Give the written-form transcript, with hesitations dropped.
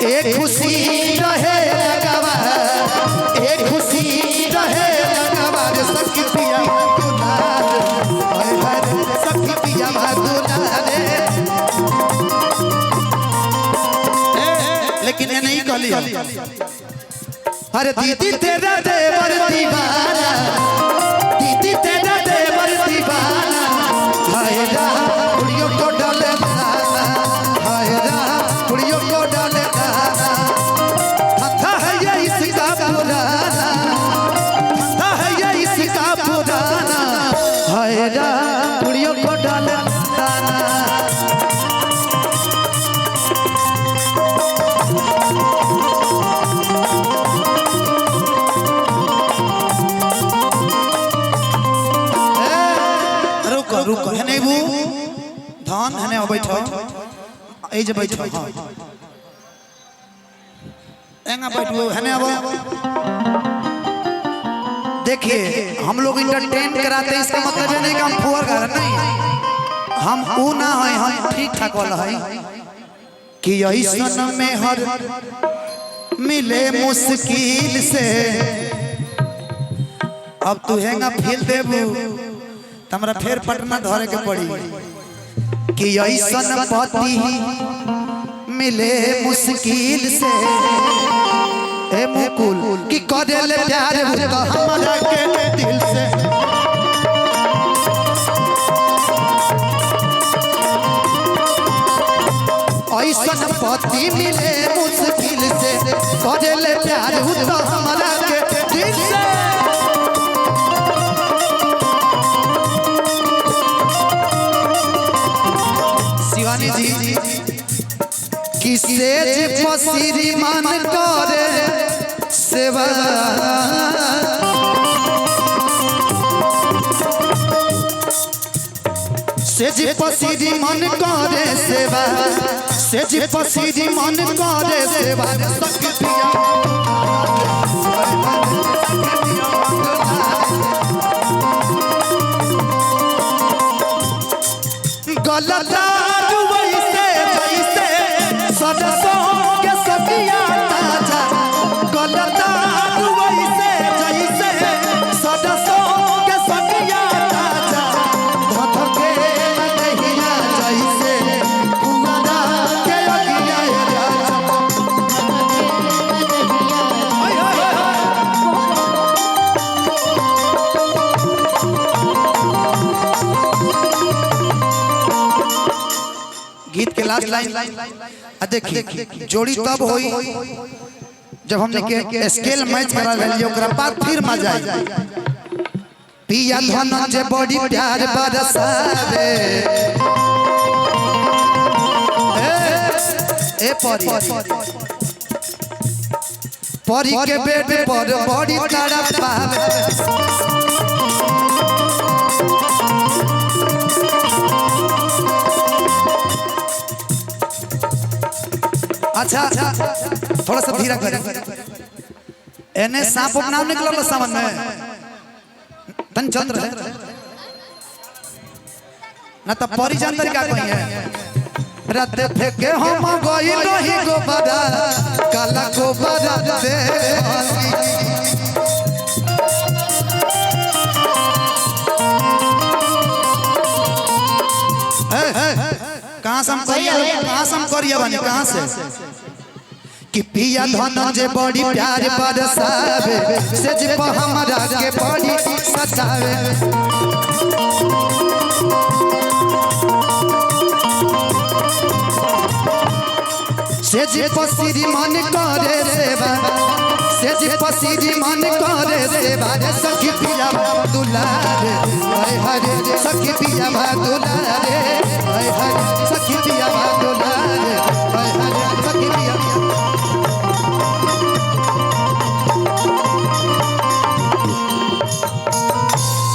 एक खुशी रहे लगवा, एक खुशी रहे लगवा रे सखी पिया दुलार, हाय हाय सखी पिया दुलार। लेकिन ये नहीं कहली अरे दीदी तेरा देवर दीवाना, दीदी तेरा देवर दीवाना, हाय रा कुड़ियों को डाले दाना, हाय रा कुड़ियों को डाले दाना। धंधा है ये इसका पुराना, धंधा है ये इसका पुराना, हाय रा कुड़ियों को डाले दाना। रुको है नहीं वो धान है नहीं बैठो ए जे बैठो हां एंगा बैठो है नहीं। अब देखिए हम लोग एंटरटेन कराते हैं, इसका मतलब ये नहीं कि हम फुहर कर नहीं, हम ऊ ना है, हम ठीक ठाक वाला है कि यही सन में हर मिले मुश्किल से। अब तू हैंगा फील देबू हमरा फिर पटना धरे के पड़ी कि ऐसन पति मिले मुश्किल से। ए मुकुल कि करेले प्यार हमरा के दिल से। ऐसन पति मिले मुश्किल से, करेले प्यार हमरा के दिल से। शिवानी जी किसे पसीरी मान करे सेवा, से जी पसीरी मन करे सेवा, से जी पसीरी मन करे सेवा सखी पिया गलता सरसों के सबिया ताजा, गलता वैसे जैसे सरसों के सबिया ताजा, धधके नहिया जैसे कुआरा के अगिया राजा। गीत के लास्ट लाइन देखिए जोड़ी तब होई जब हमने के स्केल मैच करा लियो, ओकरा बाद फिर मजा आई। पिया धनंजय बड़ी प्यार बरसावे ए परी परी के बेड पर बड़ी तड़प पावे। अच्छा थोड़ा सा धीरा करें। एने सांप नाम निकल सामन में तन चंद्र है ना, तब परी जानतर क्या कही है। रात फेंके हम गई रही गोबरा, काला गोबरा दे कहाँ से हम करिए बनी कहाँ से कि पिया धनंजय बड़ी प्यार बरसावे, से जी हमरा के बड़ी सतावे। से जी पसीरी मन करे सेवा, से जी पसीरी मन करे सेवा सखी पिया दुलारे, हाय हाय सखी पिया दुलारे, हाय हाय सखी पिया।